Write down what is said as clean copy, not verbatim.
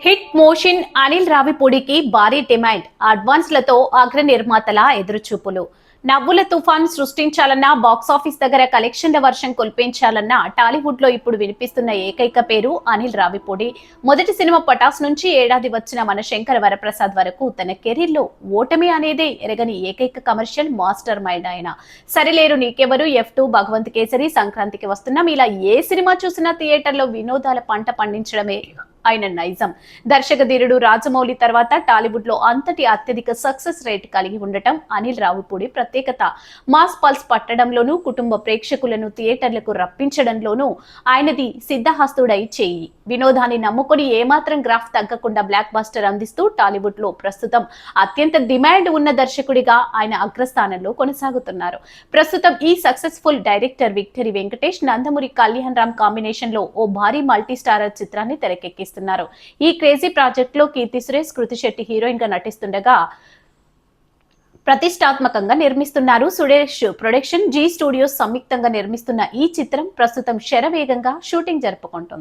Hit motion Anil రావిపూడికి భారీ demand. అడ్వాన్స్లతో అగ్ర నిర్మాతల ఎదురుచూపులు. నవ్వుల తుఫాన్ సృష్టించాలన్న బాక్సాఫీస్ దగ్గర కలెక్షన్ల వర్షం కుల్పించాలన్న టాలీవుడ్ లో ఇప్పుడు వినిపిస్తున్న ఏకైక పేరు అనిల్ రావిపూడి. మొదటి సినిమా పటాస్ నుంచి ఏడాది వచ్చిన మన శంకర వరప్రసాద్ వరకు తన కెరీర్ లో ఓటమి అనేదే ఎరగని ఏకైక కమర్షియల్ మాస్టర్ మైండ్ ఆయన. సరిలేరు నీకెవరు, F2, భగవంత్ కేసరి, సంక్రాంతికి వస్తున్నాం, ఇలా ఏ సినిమా చూసినా థియేటర్లో వినోదాల పంట పండించడమే ఆయన నైజం. దర్శక ధీరుడు రాజమౌళి తర్వాత టాలీవుడ్ లో అంతటి అత్యధిక సక్సెస్ రేట్ కలిగి ఉండటం అనిల్ రావిపూడి ప్రత్యేకత. మాస్ పల్స్ పట్టడంలోనూ, కుటుంబ ప్రేక్షకులను థియేటర్లకు రప్పించడంలోనూ ఆయనది సిద్ధహస్తుడై చేయి. వినోదాన్ని నమ్ముకుని ఏమాత్రం గ్రాఫ్ తగ్గకుండా బ్లాక్ బస్టర్ అందిస్తూ టాలీవుడ్ లో ప్రస్తుతం అత్యంత డిమాండ్ ఉన్న దర్శకుడిగా ఆయన అగ్రస్థానంలో కొనసాగుతున్నారు. ప్రస్తుతం ఈ successful director victory Venkatesh, Nandamuri Kalyan Ram combination లో ఓ భారీ మల్టీ స్టారర్ చిత్రాన్ని తెరకెక్కిస్తున్నారు. ఈ క్రేజీ ప్రాజెక్ట్ లో కీర్తి సురేష్, కృతి శెట్టి హీరోయిన్ గా నటిస్తుండగా ప్రతిష్టాత్మకంగా నిర్మిస్తున్నారు. సురేష్ ప్రొడక్షన్, జీ స్టూడియోస్ సంయుక్తంగా నిర్మిస్తున్న ఈ చిత్రం ప్రస్తుతం శరవేగంగా షూటింగ్ జరుపుకుంటుంది.